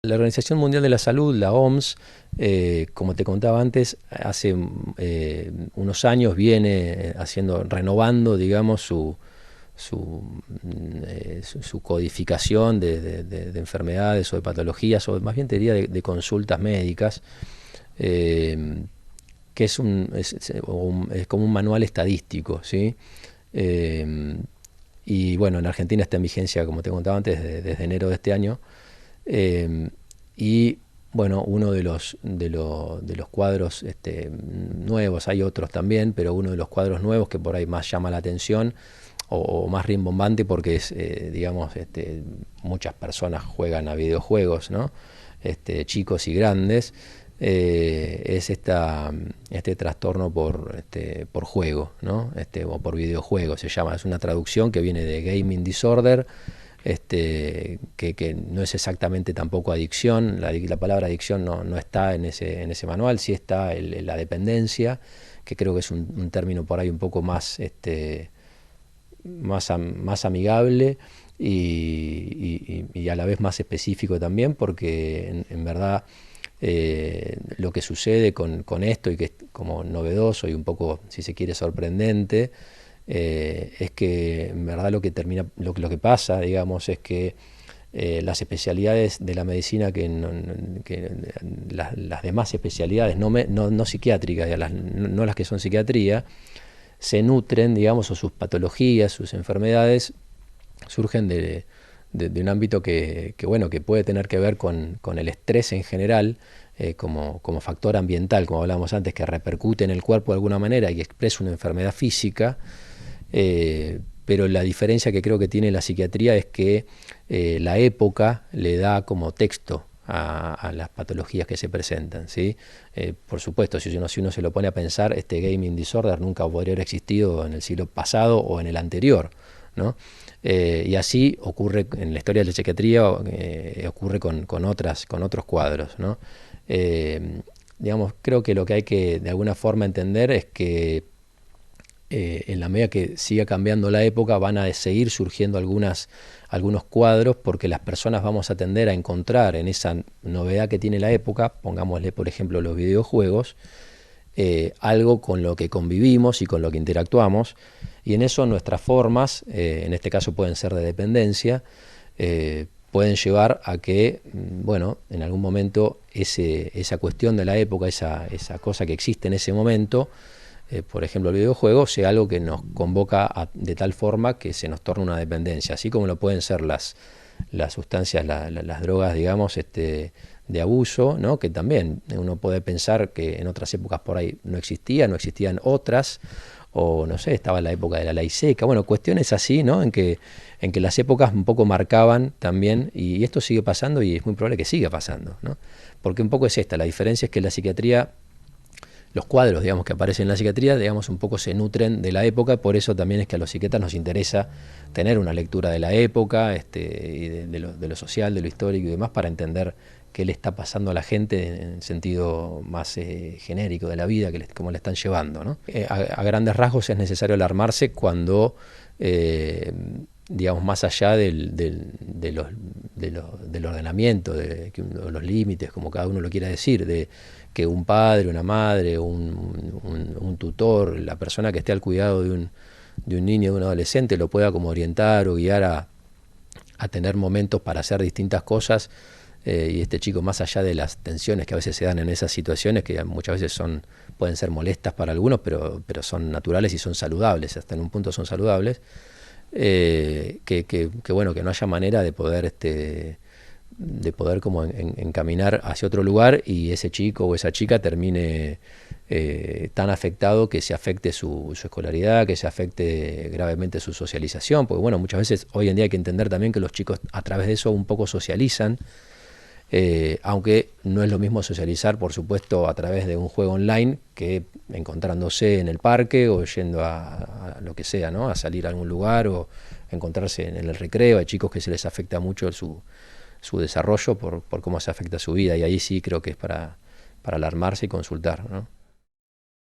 La Organización Mundial de la Salud, la OMS, como te contaba antes, hace unos años viene renovando, digamos, su codificación de enfermedades o de patologías, o más bien te diría de consultas médicas, que es como un manual estadístico, ¿sí? Y bueno, en Argentina está en vigencia, como te contaba antes, desde enero de este año. Y bueno, uno de los cuadros nuevos, hay otros también, pero uno de los cuadros nuevos que por ahí más llama la atención o más rimbombante, porque es, digamos, muchas personas juegan a videojuegos, ¿no? Chicos y grandes, es este trastorno por juego, ¿no? O por videojuego se llama. Es una traducción que viene de Gaming Disorder, que no es exactamente tampoco adicción. La palabra adicción no está en ese manual. Sí está la dependencia, que creo que es un término por ahí un poco más más amigable y a la vez más específico también, porque en verdad lo que sucede con esto, y que es como novedoso y un poco, si se quiere, sorprendente, es que en verdad lo que pasa, digamos, es que las especialidades de la medicina, las demás especialidades no psiquiátricas, no las que son psiquiatría, se nutren, digamos, o sus patologías, sus enfermedades, surgen de un ámbito bueno, que puede tener que ver con el estrés en general, como factor ambiental, como hablábamos antes, que repercute en el cuerpo de alguna manera y expresa una enfermedad física. Pero la diferencia que creo que tiene la psiquiatría es que la época le da como texto a las patologías que se presentan, ¿sí? Por supuesto, si uno se lo pone a pensar, este gaming disorder nunca podría haber existido en el siglo pasado o en el anterior, ¿no? Y así ocurre en la historia de la psiquiatría, ocurre con otros cuadros, ¿no? Digamos, creo que lo que hay que de alguna forma entender es que en la medida que siga cambiando la época, van a seguir surgiendo algunos cuadros, porque las personas vamos a tender a encontrar en esa novedad que tiene la época, pongámosle por ejemplo los videojuegos, algo con lo que convivimos y con lo que interactuamos, y en eso nuestras formas, en este caso pueden ser de dependencia, pueden llevar a que, bueno, en algún momento esa cuestión de la época, esa cosa que existe en ese momento, por ejemplo el videojuego, sea algo que nos convoca de tal forma que se nos torna una dependencia, así como lo pueden ser las sustancias, las drogas, digamos, de abuso, ¿no? Que también uno puede pensar que en otras épocas por ahí no existían otras, o no sé, estaba la época de la ley seca, bueno, cuestiones así, ¿no? En que las épocas un poco marcaban también, y esto sigue pasando y es muy probable que siga pasando, ¿no? Porque un poco es esta, la diferencia es que la psiquiatría, los cuadros, digamos, que aparecen en la psiquiatría, digamos, un poco se nutren de la época. Por eso también es que a los psiquiatras nos interesa tener una lectura de la época, y de lo social, de lo histórico y demás, para entender qué le está pasando a la gente en el sentido más genérico de la vida, cómo la están llevando, ¿no? A grandes rasgos es necesario alarmarse cuando, digamos, más allá del ordenamiento, los límites, como cada uno lo quiera decir, de que un padre, una madre, un tutor, la persona que esté al cuidado de un niño, de un adolescente, lo pueda como orientar o guiar a tener momentos para hacer distintas cosas, y este chico, más allá de las tensiones que a veces se dan en esas situaciones, que muchas veces pueden ser molestas para algunos, pero son naturales y son saludables, hasta en un punto son saludables, bueno, que no haya manera de poder como encaminar hacia otro lugar, y ese chico o esa chica termine tan afectado que se afecte su escolaridad, que se afecte gravemente su socialización, porque bueno, muchas veces hoy en día hay que entender también que los chicos a través de eso un poco socializan, aunque no es lo mismo socializar, por supuesto, a través de un juego online que encontrándose en el parque o yendo a lo que sea, ¿no? A salir a algún lugar o encontrarse en el recreo. Hay chicos que se les afecta mucho su desarrollo por cómo se afecta su vida, y ahí sí creo que es para alarmarse y consultar, ¿no?